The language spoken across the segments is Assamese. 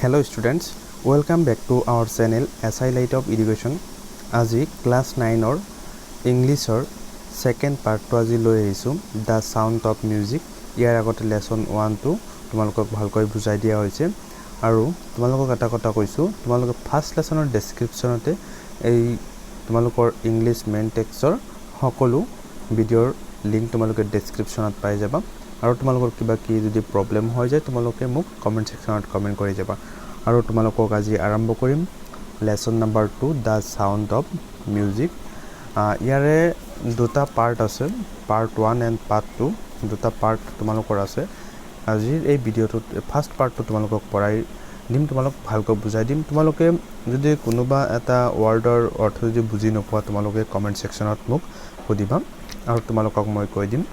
Hello students, welcome back to our channel SI Light of Education. আজি class 9 or English or second part to আজি লৈ আহিছো the sound of music. ইয়াৰ আগতে lesson 1 to তোমালোকক ভালকৈ বুজাই দিয়া হৈছে আৰু তোমালোকক এটা কথা কৈছো তোমালোক first lessonৰ descriptionতে এই তোমালোকৰ English main textৰ সকলো ভিডিওৰ লিংক তোমালোকে descriptionত পাই যাবা আৰু তোমালোকৰ কিবা কি যদি প্ৰবলেম হৈ যায় তোমালোকে মোক কমেন্ট সেকশনত কমেন্ট কৰি যাবা আৰু তোমালোকক আজি আৰম্ভ কৰিম lesson number 2 the sound of music ইয়াৰে দুটা পাৰ্ট আছে পাৰ্ট 1 এণ্ড পাৰ্ট 2 দুটা পাৰ্ট তোমালোকৰ আছে আজিৰ এই ভিডিওটোত ফাৰ্স্ট পাৰ্টটো তোমালোকক পঢ়াই দিম তোমালোক ভালকৈ বুজাই দিম তোমালোকে যদি কোনোবা এটা ওয়াৰ্ডৰ অৰ্থ যদি বুজি নোপোৱা তোমালোকে কমেন্ট সেকশনত মোক সুধিবা আৰু তোমালোকক মই কৈ দিম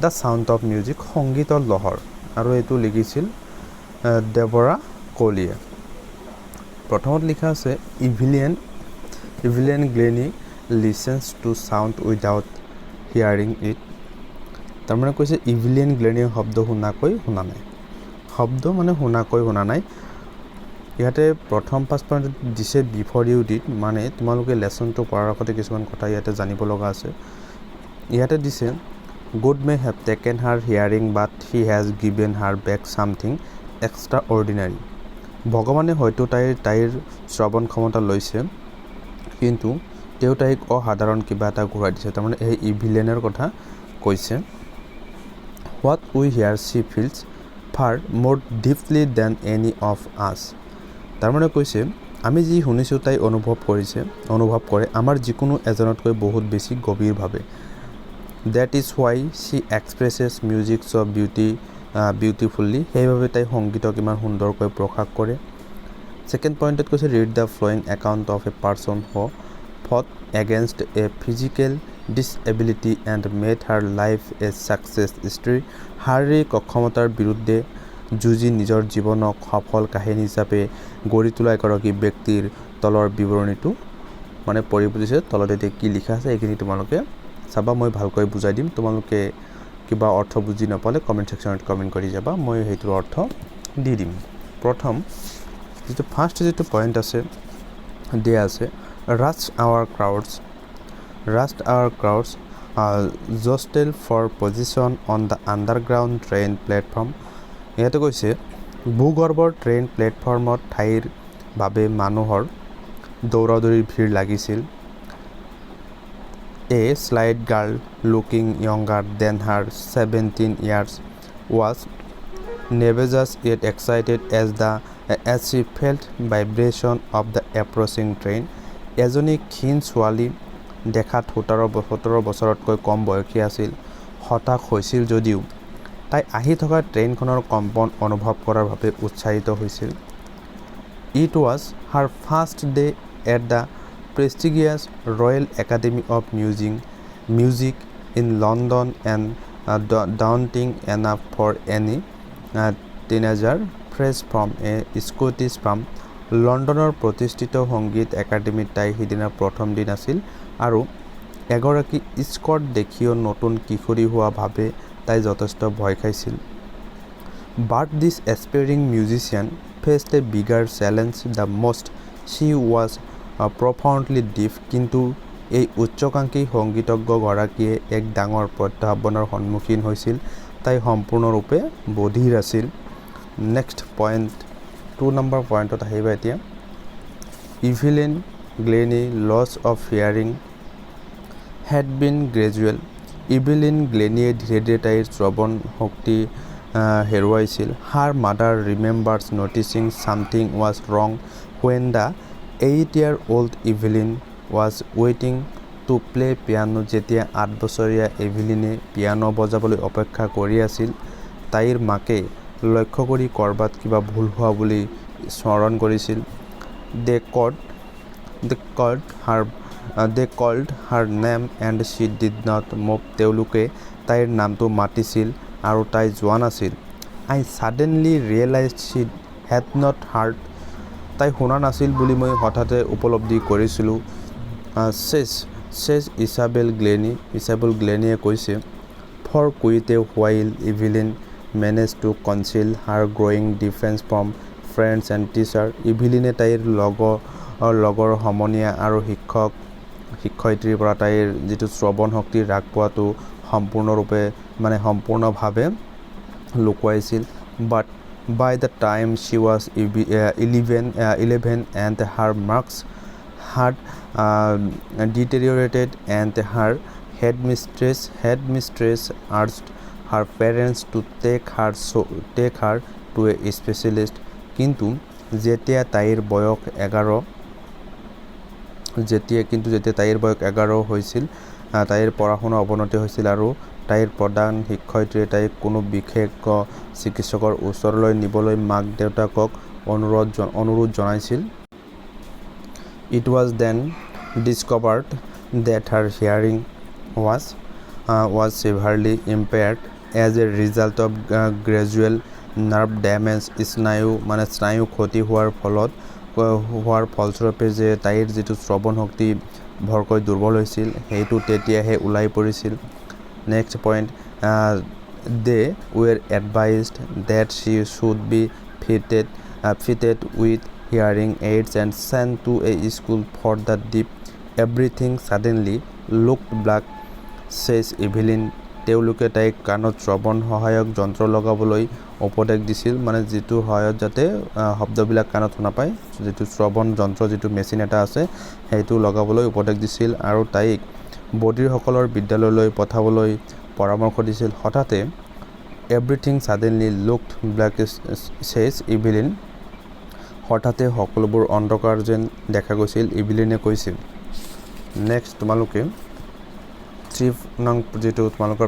The Sound of Music সংগীতৰ লহৰ আৰু এটো লিখিছিল দেৱৰা কোলিয়ে প্ৰথমত লিখা আছে ইভিলিয়ান গ্লেনি listens to sound without hearing it তাৰমানে কৈছে ইভিলিয়ান গ্লেনি শব্দ শুনা নাই শব্দ মানে শুনা নাই ইয়াতে প্ৰথম পাঁচ পইণ্ট দিছে বিফৰ ইউ ডিড মানে তোমালোকে লেসনটো পঢ়াৰ আগতে কিছুমান কথা ইয়াতে জানিব লগা আছে ইয়াতে দিছে God may have taken her hearing but he has given her back something extraordinary. ভগৱানে হয়তো তাইৰ শ্ৰৱণ ক্ষমতা লৈছে কিন্তু তেওঁ তাইক অসাধাৰণ কিবা এটা ঘূৰাই দিছে তাৰমানে এই ইভিলিয়ানৰ কথা কৈছে What we hear she feels far more deeply than any of us. তাৰমানে কৈছে আমি যি শুনিছো তাই অনুভৱ কৰে আমাৰ যিকোনো এজনতকৈ বহুত বেছি গভীৰভাৱে That is why she expresses music so beautifully. সেইভাবে তাই সংগীতক ইমান সুন্দৰকৈ প্ৰকাশ কৰে সেকেন্ড পইণ্টত কৈছে read the flowing account of a person who fought against a physical disability and made her life a success story. শাৰীৰিক অক্ষমতাৰ বিৰুদ্ধে যুঁজি নিজৰ জীৱনক সফল কাহিনী হিচাপে গঢ়ি তোলা এগৰাকী ব্যক্তিৰ তলৰ বিৱৰণীটো মানে পঢ়ি বুজিছে তলতে কি লিখা আছে এইখিনি তোমালোকে চাবা মই ভালকৈ বুজাই দিম তোমালোকে কিবা অৰ্থ বুজি নাপালে কমেন্ট সেকশনত কমেন্ট কৰি যাবা মই হেইটোৰ অৰ্থ দি দিম প্ৰথম যেটো ফাৰ্স্ট যেটো পইণ্ট আছে দিয়া আছে rush our crowds jostle for position on the underground train platform ইয়াতে কৈছে ভূগৰ্ভৰ ট্ৰেইন প্লেটফৰ্মত ঠাইৰ বাবে মানুহৰ দৌৰাদৌৰিৰ ভিৰ লাগিছিল A slight girl looking younger than her 17 years was nervous yet excited as she felt vibration of the approaching train. এজনী ক্ষীণ ছোৱালী দেখাত 17 বছৰতকৈ কম বয়সী আছিল হতাশ হৈছিল যদিও তাই আহি থকা ট্ৰেইনখনৰ কম্পন অনুভৱ কৰাৰ বাবে উৎসাহিত হৈছিল It was her first day at the prestigious Royal Academy of Music in London and daunting enough for any teenager fresh from a Scottish farm. লণ্ডনৰ প্ৰতিষ্ঠিত সংগীত একাডেমীত তাই সিদিনা প্ৰথম দিন আছিল আৰু এগৰাকী স্কট দেখিও নতুন কিশোৰী হোৱা ভাবে তাই যথেষ্ট ভয় খাইছিল But this aspiring musician faced a bigger challenge the most. She was profoundly deaf কিন্তু এই উচ্চকাংক্ষী সংগীতজ্ঞ গৰাকীয়ে এক ডাঙৰ প্ৰত্যাহ্বানৰ সন্মুখীন হৈছিল তাই সম্পূৰ্ণৰূপে বধিৰ আছিল নেক্সট পইণ্ট 2 নম্বৰ পইণ্টত আহিবা এতিয়া ইভিলিয়ান গ্লেনি loss of hearing had been gradual. ইভিলিয়ান গ্লেনিয়ে ধীৰে ধীৰে তাইৰ শ্ৰৱণ শক্তি হেৰুৱাইছিল Her mother remembers noticing something was wrong when the 8-year-old Evelyn was waiting to play piano. যেতিয়া 8 বছৰীয়া এভিলিনে পিয়ানো বজাবলৈ অপেক্ষা কৰি আছিল তাইৰ মাকে লক্ষ্য কৰি কৰবাত কিবা ভুল হোৱা বুলি স্মৰণ কৰিছিল They called her name and she did not move. তেওঁলোকে তাইৰ নামটো মাতিছিল আৰু তাই যোৱা নাছিল I suddenly realized she had not heard. তাই শুনা নাছিল বুলি মই হঠাতে উপলব্ধি কৰিছিলো says Isabel Glennie কৈছে For quite a while Evelyn managed to conceal her growing difference from friends and teacher. ইভিলিনে তাইৰ লগৰ সমনীয়া আৰু শিক্ষয়িত্ৰীৰ পৰা তাইৰ যিটো শ্ৰৱণ শক্তি হ্ৰাস পোৱাটো সম্পূৰ্ণভাৱে লুকুৱাইছিল. But by the time she was 11 and her marks had deteriorated and her headmistress urged her parents to take her to a specialist. কিন্তু যেতিয়া তাইৰ বয়স 11 হৈছিল, তাইৰ পঢ়া-শুনা অৱনতি হৈছিল আৰু তাইৰ প্ৰধান শিক্ষয়িত্ৰীয়ে তাইক কোনো বিশেষজ্ঞ চিকিৎসকৰ ওচৰলৈ নিবলৈ মাক-দেউতাকক অনুৰোধ জনাইছিল. It was then discovered that her hearing was severely impaired as a result of gradual nerve damage. স্নায়ু ক্ষতি হোৱাৰ ফলস্বৰূপে যে তাইৰ যিটো শ্ৰৱণ শক্তি ভৰকৈ দুৰ্বল হৈছিল সেইটো তেতিয়াহে ওলাই পৰিছিল. Next point, they were advised that she should be fitted with hearing aids and sent to a school for the deaf. Everything suddenly looked black, says Evelyn. তেওঁলোকে তাইক কাণত শ্ৰৱণ সহায়ক যন্ত্ৰ লগাবলৈ উপদেশ দিছিল, যিটো সহায়ত যাতে শব্দবিলাক কাণত শুনা পায়, যিটো শ্ৰৱণ যন্ত্ৰ যিটো মেচিন এটা আছে সেইটো লগাবলৈ উপদেশ দিছিল আৰু তাইক বধিৰসকলৰ বিদ্যালয়লৈ পঠাবলৈ পৰামৰ্শ দিছিল. হঠাতে everything suddenly looked black, says Evelyn. হঠাতে সকলোবোৰ অন্ধকাৰ যেন দেখা গৈছিল, ইভিলিনে কৈছিল. নেক্সট তোমালোকে 3 নং যিটো তোমালোকৰ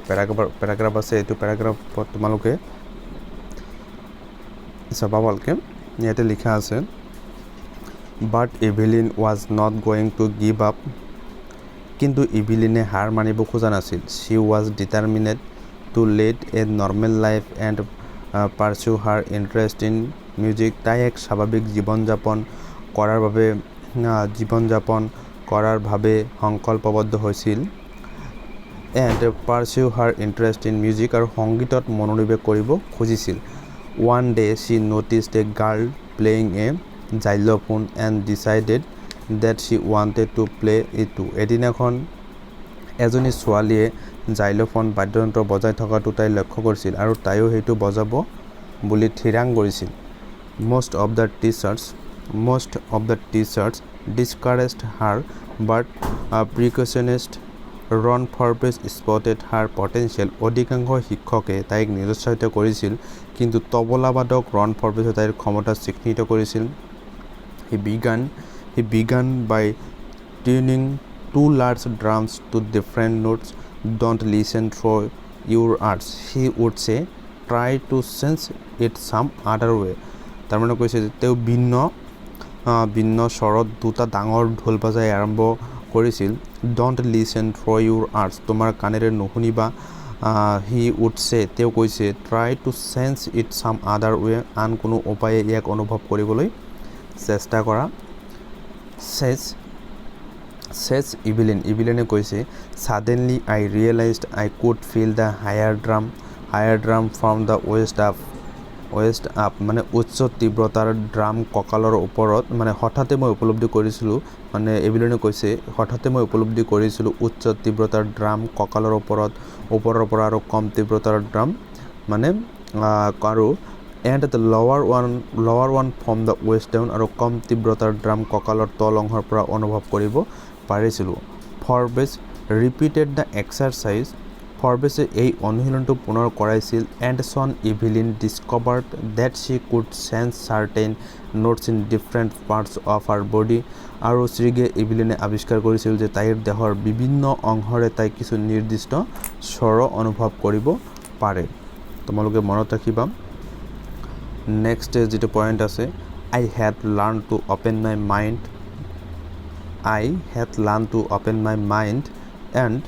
পেৰাগ্ৰাফ আছে এইটো পেৰাগ্ৰাফত তোমালোকে চাবা ভালকে. ইয়াতে লিখা আছে, But Evelyn was not going to give up. কিন্তু ইভিলিনে হাৰ মানিব খোজা নাছিল. She was determined to lead a normal life and pursue her interest in music. তাই এক স্বাভাৱিক জীৱন-যাপন কৰাৰ বাবে সংকল্পবদ্ধ হৈছিল. And pursue her interest in music আৰু সংগীতত মনোনিৱেশ কৰিব খুজিছিল. One day she noticed a girl playing a xylophone and decided that she wanted to play it too. এদিনাখন এজনী ছোৱালীয়ে জাইলোফোন বাদ্যযন্ত্ৰ বজাই থকাটো তাই লক্ষ্য কৰিছিল আৰু তাইও সেইটো বজাব বুলি থিৰাং কৰিছিল. Most of the teachers discouraged her, but a percussionist Ron Forbes spotted her potential. অধিকাংশ শিক্ষকে তাইক নিৰুৎসাহিত কৰিছিল, কিন্তু তবলাবাদক ৰন ফৰ্বেছে তাইৰ ক্ষমতা চিহ্নিত কৰিছিল. He began by tuning 2 large drums to different notes. Don't listen through your ears, he would say. Try to sense it some other way. তাৰমানে কৈছে যে তেওঁ ভিন্ন স্বৰত দুটা ডাঙৰ ঢোল বজাই আৰম্ভ কৰিছিল. Don't listen through your ears, তোমাৰ কাণেৰে নুশুনিবা. He would say, তেওঁ কৈছে, try to sense it some other way, আন কোনো উপায়ে ইয়াক অনুভৱ কৰিবলৈ চেষ্টা কৰা. says Evelyn কৈছে, suddenly I realized I could feel the higher drum from the waist up, উচ্চ তীব্ৰতাৰ ড্ৰাম কঁকালৰ ওপৰত, হঠাতে মই উপলব্ধি কৰিছিলোঁ, এভিলিনে কৈছে হঠাতে মই উপলব্ধি কৰিছিলোঁ উচ্চ তীব্ৰতাৰ ড্ৰাম কঁকালৰ ওপৰৰ পৰা আৰু কম তীব্ৰতাৰ ড্ৰাম আৰু and the lower one from the waist down, আৰু কম তীব্ৰতাৰ ড্ৰাম কঁকালৰ তল অংশৰ পৰা অনুভৱ কৰিব পাৰিছিলোঁ. Forbes repeated the exercise. ফৰ্বেছে এই অনুশীলনটো পুনৰ কৰাইছিল. and soon Evelyn discovered that she could sense certain notes in different parts of her body. আৰু শ্ৰীগে ইভিলিনে আৱিষ্কাৰ কৰিছিল যে তাইৰ দেহৰ বিভিন্ন অংশৰে তাই কিছু নিৰ্দিষ্ট স্বৰ অনুভৱ কৰিব পাৰে. তোমালোকে মনত ৰাখিবা. নেক্সট যিটো পইণ্ট আছে, I had learned to open my mind and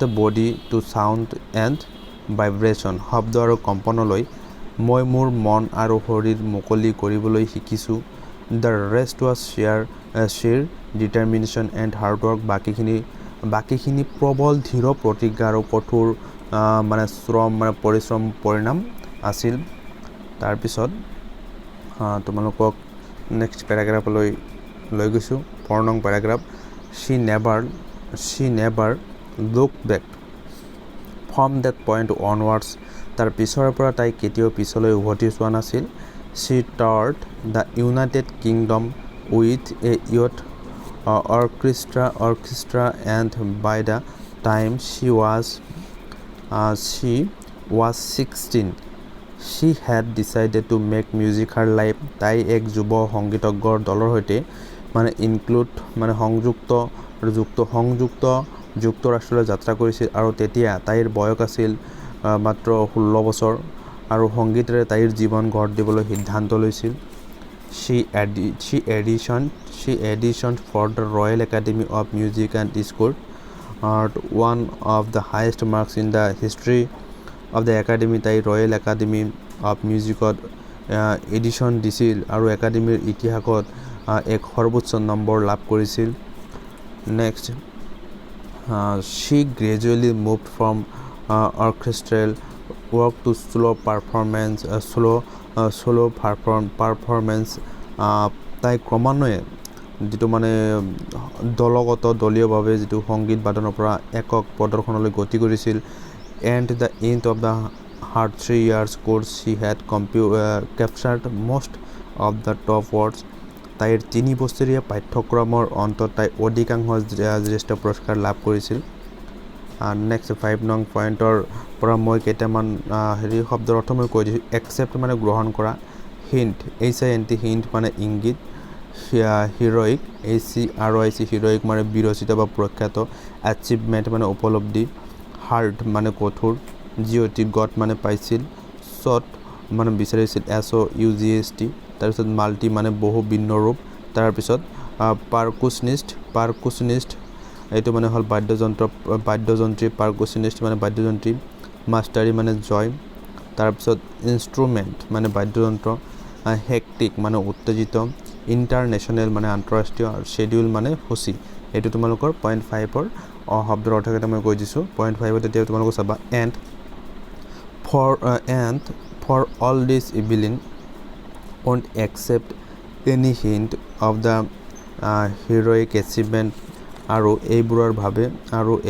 the body to sound and vibration. শব্দ আৰু কম্পনলৈ মই মোৰ মন আৰু শৰীৰ মুকলি কৰিবলৈ শিকিছোঁ. The rest was sheer determination and hard work. বাকীখিনি প্ৰবল দৃঢ় প্ৰতিজ্ঞা আৰু কঠোৰ পৰিশ্ৰম পৰিণাম আছিল. তাৰপিছত তোমালোকক নেক্সট পেৰাগ্ৰাফলৈ লৈ গৈছোঁ 4 নং paragraph she never looked back from that point onwards তাৰ পিছৰ পৰা তাই কেতিয়াও পিছলৈ উভতি চোৱা নাছিল she toured the United Kingdom with a youth orchestra and by the time she was 16 she had decided to make music her life তাই এক যুৱ সংগীতজ্ঞৰ দলৰ সৈতে মানে ইনক্লুড মানে যুক্তৰাষ্ট্ৰলৈ যাত্ৰা কৰিছিল আৰু তেতিয়া তাইৰ বয়স আছিল মাত্ৰ 16 বছৰ আৰু সংগীতেৰে তাইৰ জীৱন গঢ় দিবলৈ সিদ্ধান্ত লৈছিল she auditioned for the Royal Academy of Music and scored one of the highest marks in the history of the academy তাই Royal Academy of Musicত এডিশ্যন দিছিল আৰু একাডেমীৰ ইতিহাসত এক সৰ্বোচ্চ নম্বৰ লাভ কৰিছিল next she gradually moved from orchestral work to solo performance তাই ক্ৰমান্বয়ে যেটো মানে দলীয়ভাৱে যেটো সংগীত বাদনৰ পৰা একক প্ৰদৰ্শনলৈ গতি কৰিছিল and the end of her 3 years course she had captured most of the top awards তাইৰ 3 বছৰীয়া পাঠ্যক্ৰমৰ অন্তত তাই অধিকাংশ জ্যেষ্ঠ পুৰস্কাৰ লাভ কৰিছিল নেক্সট 5 নং পইণ্টৰ পৰা মই কেইটামান শব্দৰ অৰ্থ মই কৈ দিছোঁ একচেপ্ট মানে গ্ৰহণ কৰা হিণ্ট হিণ্ট মানে ইংগিত হিৰোইক হিৰোইক মানে বিৰচিত বা প্ৰখ্যাত এচিভমেণ্ট মানে উপলব্ধি হাৰ্ড মানে কঠোৰ জিঅ'টি গট মানে পাইছিল শ্বট মানে বিচাৰিছিল SOUGST তাৰপিছত মাল্টি মানে বহু ভিন্ন ৰূপ তাৰপিছত পাৰকুছনিষ্ট এইটো মানে হ'ল বাদ্যযন্ত্ৰী পাৰকুছনিষ্ট মানে বাদ্যযন্ত্ৰী মাষ্টাৰী মানে জয় তাৰপিছত ইনষ্ট্ৰুমেণ্ট মানে বাদ্যযন্ত্ৰ হেক্টিক মানে উত্তেজিত ইণ্টাৰনেশ্যনেল মানে আন্তঃৰাষ্ট্ৰীয় আৰু শেডিউল মানে সূচী এইটো তোমালোকৰ 0.5ৰ শব্দৰ অৰ্থকেইটা মই কৈ দিছোঁ 0.5ত এতিয়া তোমালোকে চাবা and for all this Evelyn won't accept any hint of the heroic achievement আৰু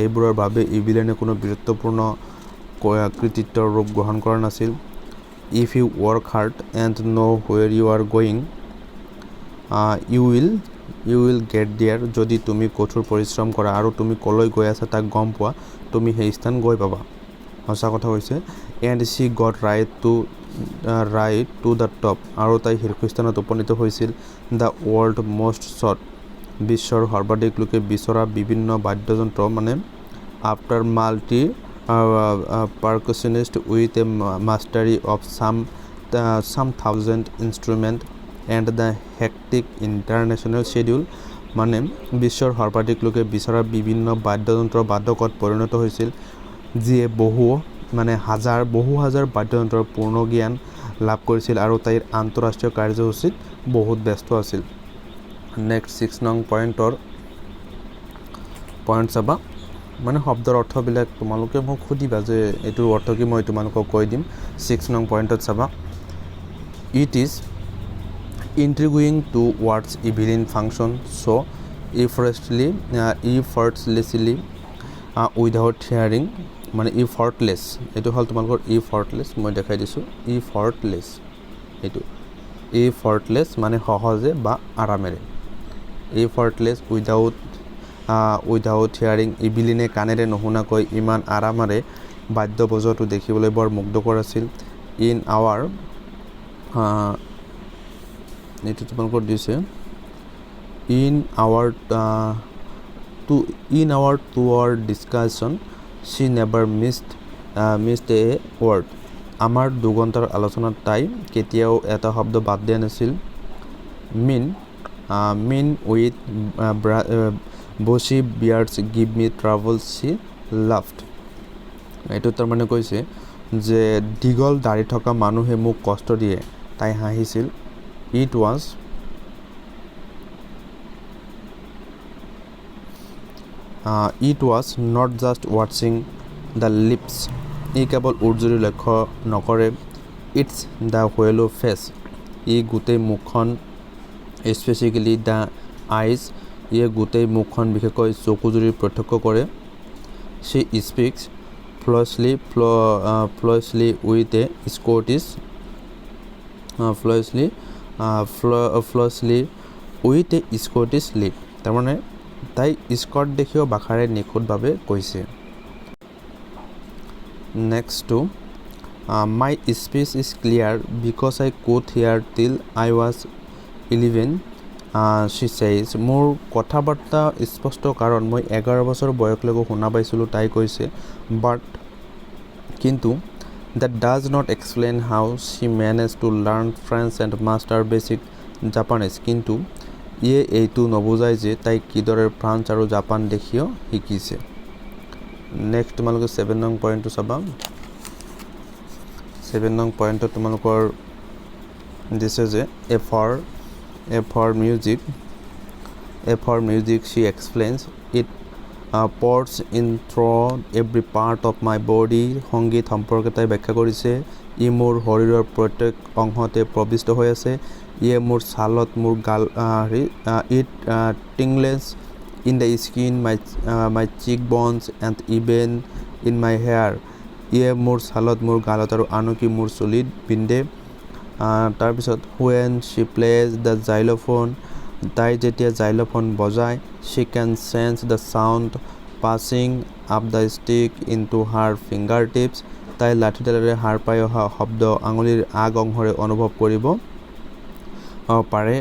এইবোৰৰ বাবে ইভিলিনে কোনো বীৰত্বপূৰ্ণ কৃতিত্বৰ ৰূপ গ্ৰহণ কৰা নাছিল if you work hard and know where you are going you will get there যদি তুমি কঠোৰ পৰিশ্ৰম কৰা আৰু তুমি কলৈ গৈ আছা তাক গম পোৱা তুমি সেই স্থান গৈ পাবা সঁচা কথা হৈছে and she got right to the top আৰু তাই শীৰ্ষস্থানত উপনীত হৈছিল the world most sought বিশ্বৰ সৰ্বাধিক লোকে বিচৰা বিভিন্ন বাদ্যযন্ত্ৰ মানে after multi percussionist with a mastery of some thousand instrument and the hectic international schedule মানে বিশ্বৰ সৰ্বাধিক লোকে বিচৰা বিভিন্ন বাদ্যযন্ত্ৰৰ বাদকত পৰিণত হৈছিল যিয়ে বহু হাজাৰ বাদ্যযন্ত্ৰৰ পূৰ্ণ জ্ঞান লাভ কৰিছিল আৰু তাইৰ আন্তঃৰাষ্ট্ৰীয় কাৰ্যসূচীত বহুত ব্যস্ত আছিল নেক্সট 6 নং পইণ্ট চাবা মানে শব্দৰ অৰ্থবিলাক তোমালোকে মোক সুধিবা যে এইটোৰ অৰ্থ কি মই তোমালোকক কৈ দিম 6 নং পইণ্টত চাবা it is intriguing to watch Evelyn function so effortlessly without hearing মানে effortless এইটো হ'ল তোমালোকৰ effortless মই দেখাই দিছোঁ effortless মানে সহজে বা আৰামেৰে effortless without hearing ইভিলিনে কাণেৰে নুশুনাকৈ ইমান আৰামেৰে বাদ্য বজোৱাটো দেখিবলৈ বৰ মুগ্ধকৰ আছিল এইটো তোমালোকৰ দিছে in our 2-hour discussion she never missed a word আমাৰ 2 ঘণ্টাৰ আলোচনাত তাই কেতিয়াও এটা শব্দ বাদ দিয়া নাছিল mean with bushy beards give me trouble she laughed এইটো তাৰ মানে কৈছে যে দীঘল দাঢ়ি থকা মানুহে মোক কষ্ট দিয়ে তাই হাঁহিছিল it was not just watching the lips ই কেৱল উৰ্জুৰি লক্ষ্য নকৰে it's the hollow face ই গোটেই মুখখন স্পেচিফিকেলি দ্য আইজ ইয়ে গোটেই মুখখন বিশেষকৈ চকুজুৰি প্ৰত্যক্ষ কৰে she speaks fluently with a Scottish fluently with a Scottish lip তাৰমানে তাই স্কট দেশীয় ভাষাৰে নিখুঁতভাৱে কৈছে next to my speech is clear because I could hear till I was 11 she says মোৰ কথাবাৰ্তা স্পষ্ট কাৰণ মই 11 বছৰ বয়সলৈকে শুনা পাইছিলোঁ তাই কৈছে but কিন্তু that does not explain how she managed to learn French and master basic Japanese কিন্তু ইয়ে এইটো নবুজায় যে তাই কিদৰে ফ্ৰান্স আৰু জাপান দেশীয় শিকিছে নেক্সট তোমালোকে 7 নং পইণ্টটো চাবা 7 নং পইণ্টত তোমালোকৰ দিছে যে A for music she explains it pours in through every part of my body সংগীত সম্পৰ্কে তাই ব্যাখ্যা কৰিছে ই মোৰ শৰীৰৰ প্ৰত্যেক অংশতে প্ৰবিষ্ট হৈ আছে ইয়ে মোৰ ছালত মোৰ গাল it tingles in the skin my cheekbones and even in my hair ইয়ে মোৰ ছালত মোৰ গালত আৰু আনকি মোৰ চুলিত বিন্দে তাৰপিছত when she plays the xylophone তাই যেতিয়া xylophone বজায় she can sense the sound passing up the stick into her fingertips তাই লাঠিডালেৰে হাৰ পাই অহা শব্দ আঙুলিৰ আগ অংশৰে অনুভৱ কৰিব পাৰে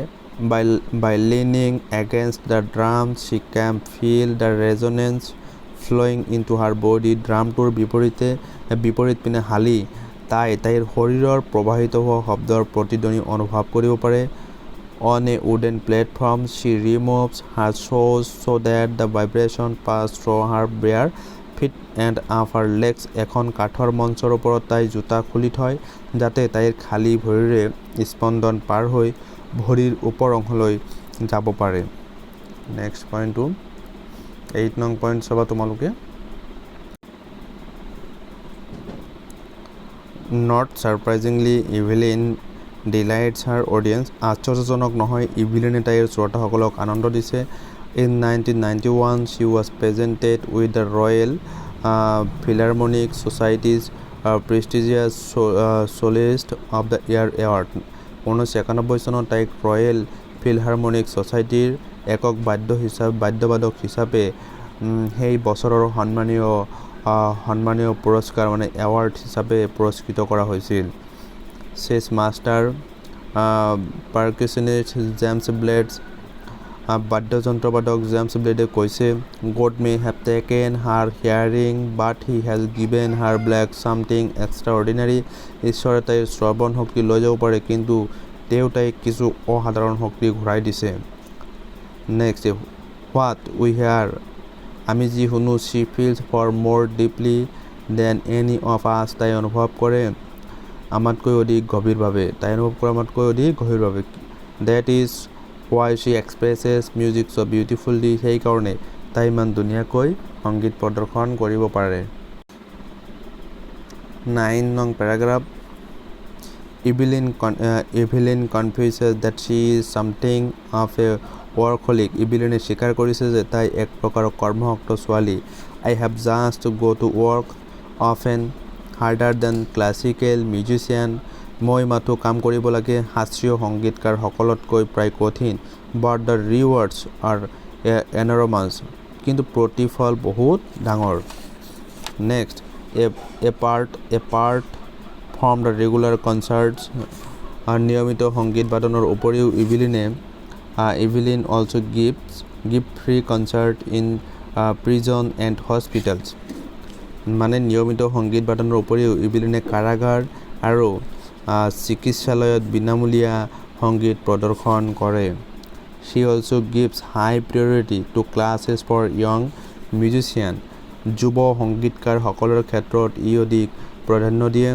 by leaning against the drum she can feel the resonance flowing into her body ড্ৰামটোৰ বিপৰীত পিনে হালি তাইৰ শৰীৰৰ প্ৰবাহিত হোৱা শব্দৰ প্ৰতিধ্বনি অনুভৱ কৰিব পাৰে on a wooden platform she removes her shoes so that the vibration pass through her bare feet and up her legs এখন কাঠৰ মঞ্চৰ ওপৰত তাই জোতা খুলি থয় যাতে তাইৰ খালী ভৰিৰে স্পন্দন পাৰ হৈ ভৰিৰ ওপৰ অংশলৈ যাব পাৰে নেক্সট পইণ্টটো 8 নং পইণ্ট চাবা তোমালোকে Not surprisingly, Evelyn delights her audience. আশ্চৰ্যজনক নহয় ইভিলিনে তাইৰ শ্ৰোতাসকলক আনন্দ দিছে In 1991, she was presented with the Royal Philharmonic Society's prestigious Soloist of the Year Award. 1991 চনত তাইক ৰয়েল ফিলহাৰমনিক ছ'চাইটিৰ একক বাদ্যবাদক হিচাপে সেই বছৰৰ সন্মানীয় পুৰস্কাৰ মানে এৱাৰ্ড হিচাপে পুৰস্কৃত কৰা হৈছিল চেছ মাষ্টাৰ পাৰ্কাছনিষ্ট জেমছ ব্লেডছ বাদ্যযন্ত্ৰবাদক জেমছ ব্লেডে কৈছে God may have taken her hearing but he has given her black something extraordinary ঈশ্বৰে তাইৰ শ্ৰৱণ শক্তি লৈ যাব পাৰে কিন্তু তেওঁ তাইক কিছু অসাধাৰণ শক্তি ঘূৰাই দিছে নেক্সট what we hear আমি যি শুনো she feels for more deeply than any of us তাই অনুভৱ কৰে আমাতকৈ অধিক গভীৰভাৱে that is why she expresses music so beautifully সেই কাৰণে তাই ইমান ধুনীয়াকৈ সংগীত প্ৰদৰ্শন কৰিব পাৰে 9 নং paragraph Evelyn confesses that she is something of a workaholic ইভিলিনে স্বীকাৰ কৰিছে যে তাই এক প্ৰকাৰৰ কৰ্মশক্ত ছোৱালী I have just to go to work often harder than classical musician মই মাথো কাম কৰিব লাগে শাস্ত্ৰীয় সংগীতকাৰ সকলতকৈ প্ৰায় কঠিন but the rewards are enormous কিন্তু প্ৰতিফল বহুত ডাঙৰ next apart from the regular concerts নিয়মিত সংগীত বাদনৰ উপৰিও Evelyn also give free concert in prison and hospitals মানে নিয়মিত সংগীত বাদনৰ উপৰিও ইভিলিনে কাৰাগাৰ আৰু চিকিৎসালয়ত বিনামূলীয়া সংগীত প্ৰদৰ্শন কৰে she also gives high priority to classes for young musicians যুৱ সংগীতকাৰ সকলৰ ক্ষেত্ৰত ই অধিক প্ৰাধান্য দিয়ে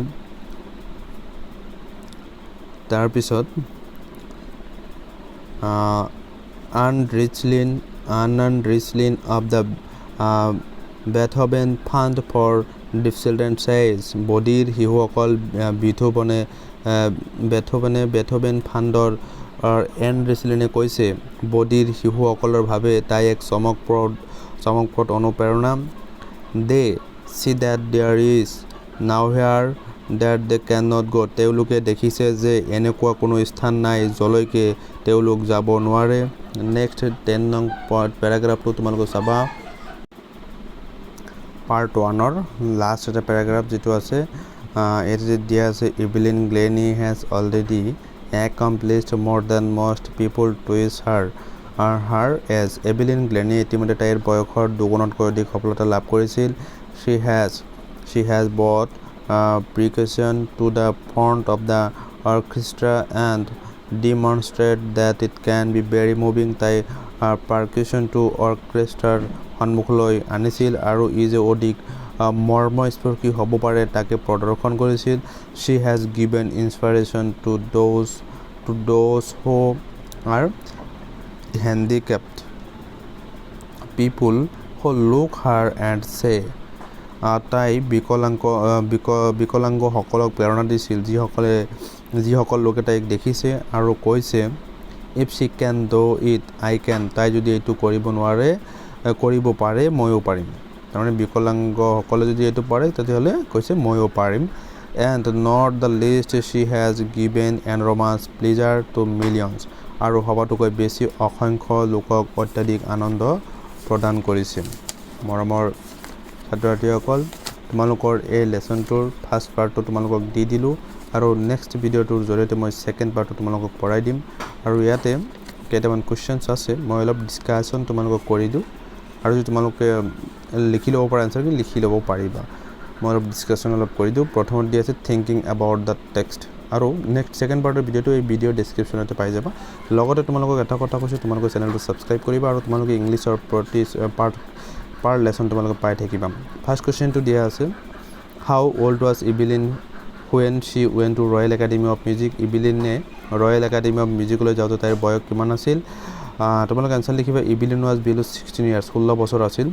তাৰ পিছত unreachling of the Beethoven Fund for Deaf Children says বডিৰ শিশুসকল বিথোভনে বেথোভেন ফাণ্ডৰ এন ৰেচিলিনে কৈছে বডিৰ শিশুসকলৰ বাবে তাই এক চমকপ্ৰদ অনুপ্ৰেৰণা they see that there is nowhere that they can not go' তেওঁলোকে দেখিছে যে এনেকুৱা কোনো স্থান নাই যলৈকে তেওঁলোক যাব নোৱাৰে নেক্সট 10 নং পেৰাগ্ৰাফটো তোমালোকে চাবা পাৰ্ট 1ৰ লাষ্ট এটা পেৰাগ্ৰাফ যেটো আছে এটা দিয়া আছে Evelyn Glennie has already accomplished more than most people twice her as Evelyn Glennie ইতিমধ্যে তাইৰ বয়সৰ দুগুণতকৈ অধিক সফলতা লাভ কৰিছিল she has brought percussion to the front of the orchestra and demonstrated that it can be very moving তাই percussion to orchestra সন্মুখলৈ আনিছিল আৰু ই যে অধিক মৰ্মস্পৰ্শী হ'ব পাৰে তাকে প্ৰদৰ্শন কৰিছিল she has given inspiration to those who are handicapped people who look her and say তাই বিকলাংগসকলক প্ৰেৰণা দিছিল যিসকল লোকে তাইক দেখিছে আৰু কৈছে if she can do it I can তাই যদি এইটো কৰিব পাৰে ময়ো পাৰিম তাৰমানে বিকলাংগসকলে যদি এইটো পাৰে তেতিয়াহ'লে কৈছে ময়ো পাৰিম and not the least she has given enormous pleasure to millions আৰু সবাতোকৈ বেছি অসংখ্য লোকক অত্যাধিক আনন্দ প্ৰদান কৰিছে মৰমৰ ছাত্ৰ-ছাত্ৰীসকল তোমালোকৰ এই লেসনটোৰ ফাৰ্ষ্ট পাৰ্টটো তোমালোকক দি দিলোঁ আৰু নেক্সট ভিডিঅ'টোৰ জৰিয়তে মই সেকেন্ড পাৰ্টটো তোমালোকক পঢ়াই দিম আৰু ইয়াতে কেইটামান কোৱেশ্চনছ আছে মই অলপ ডিসকাশন তোমালোকক কৰি দিওঁ আৰু যদি তোমালোকে লিখি ল'ব পৰা আনসাৰ লিখি ল'ব পাৰিবা মই অলপ ডিসকাশন অলপ কৰি দিওঁ প্ৰথমত দি আছে থিংকিং এবাউট দ্য টেক্সট আৰু নেক্সট সেকেন্ড পাৰ্টৰ ভিডিঅ'টো এই ভিডিঅ' ডেসক্ৰিপচনতে পাই যাবা লগতে তোমালোকক এটা কথা কৈছো তোমালোকৰ চেনেলটো সাবস্ক্ৰাইব কৰিবা আৰু তোমালোকে ইংলিছৰ প্ৰতি পাৰ লেসন তোমালোকে পাই থাকিবা ফাৰ্ষ্ট কোৱেশ্চনটো দিয়া আছে how old was Evelyn when she went to Royal Academy of Music ইভিলিনে Royal Academy of Musicলৈ যাওঁতে তাইৰ বয়স কিমান আছিল তোমালোকে আনসাৰ লিখিবা ইভিলিন was below 16 years 16 বছৰ আছিল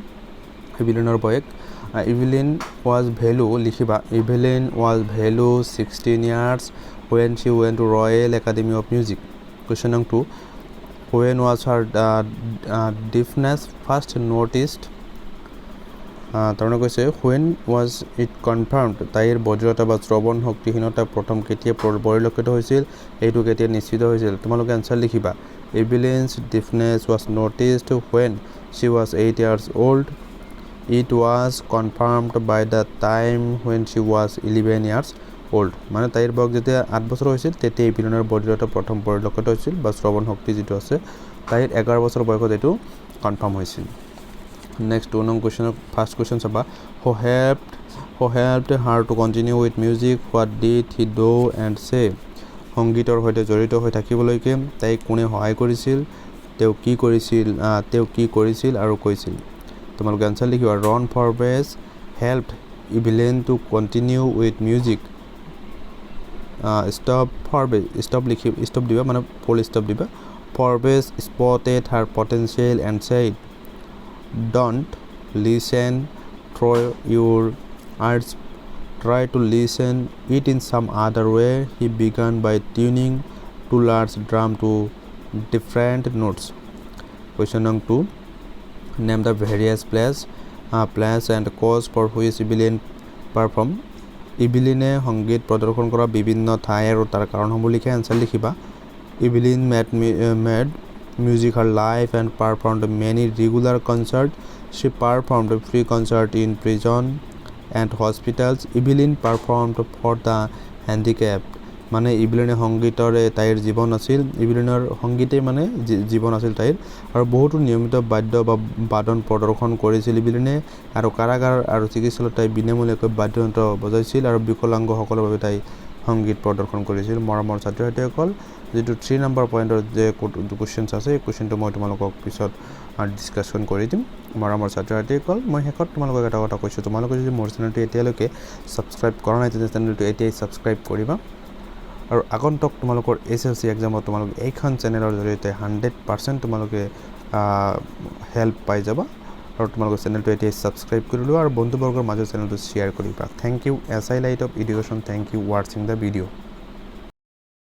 ইভিলিনৰ বয়স Evelyn was value 16 years when she went to Royal Academy of Music. Question number 2. When was her deafness first noticed? তাৰমানে কৈছে when was it confirmed? তাইৰ বজ্ৰতা বা শ্ৰৱণ শক্তিহীনতা প্ৰথম কেতিয়া পৰিলক্ষিত হৈছিল এইটো কেতিয়া নিশ্চিত হৈছিল তোমালোকে আনসাৰ লিখিবা Evelyn's deafness was noticed when she was 8 years old. It was confirmed by the time when she was 11 years old মানে তাইৰ বয়স যেতিয়া 8 বছৰ হৈছিল তেতিয়া ইভিলিনৰ বজ্ৰতা প্ৰথম পৰিলক্ষিত হৈছিল বা শ্ৰৱণ শক্তি যেটো আছে তাইৰ 11 বছৰ বয়সত এটো কনফাৰ্ম হৈছিল নেক্সট 2 নং কোৱেশ্চনৰ ফাৰ্ষ্ট কোৱেশ্চন চাবা who helped her to continue with music what did he do and say সংগীতৰ সৈতে জড়িত হৈ থাকিবলৈকে তাই কোনে সহায় কৰিছিল তেওঁ কি কৰিছিল আৰু কৈছিল তোমালোকে আনসাৰ লিখিবা Ron Forbes helped Evelyn to continue with music stop দিবা মানে ফুল stop দিবা Forbes spotted her potential and said don't listen through your ears try to listen it in some other way he began by tuning two large drum to different notes question number 2 name the various place and cause for which Evelyn perform Evelyn সংগীত প্ৰদৰ্শন কৰা বিভিন্ন ঠাই আৰু তাৰ কাৰণসমূহ লিখি আনসাৰ লিখিবা Evelyn made music her life and performed many regular concerts she performed free concerts in prison and hospitals Evelyn performed for the handicapped মানে ইভিলিনে সংগীতৰে তাইৰ জীৱন আছিল ইভিলিনৰ সংগীতে মানে জীৱন আছিল তাইৰ আৰু বহুতো নিয়মিত বাদ্য বা বাদন প্ৰদৰ্শন কৰিছিল ইভিলিনে আৰু কাৰাগাৰ আৰু চিকিৎসালয়ত তাই বিনামূলীয়াকৈ বাদ্যযন্ত্ৰ বজাইছিল আৰু বিকলাংগসকলৰ বাবে তাই সংগীত প্ৰদৰ্শন কৰিছিল মৰমৰ ছাত্ৰ-ছাত্ৰীসকল যেটো 3 নম্বৰ পইণ্টৰ যে কোৱেশ্চনছ আছে এই কোৱেশ্চনটো মই তোমালোকক পিছত ডিসকাশন কৰি দিম মৰমৰ ছাত্ৰ-ছাত্ৰীসকল মই হেকত তোমালোকক এটা কথা কৈছো তোমালোকে যদি মোৰ চেনেলটো এতিয়ালৈকে সাবস্ক্ৰাইব কৰা নাই তেন্তে চেনেলটো এতিয়াই সাবস্ক্ৰাইব কৰিবা আৰু আগন্তুক তোমালোকৰ এসএসসি এক্সামত তোমালোক এইখন চেনেলৰ জৰিয়তে 100% তোমালোকে হেল্প পাই যাবা আৰু তোমালোকৰ চেনেলটো এতিয়াই সাবস্ক্ৰাইব কৰি লোৱা আৰু বন্ধুবৰ্গৰ মাজত চেনেলটো শ্বেয়াৰ কৰিবা thank you SI light of education thank you watching the video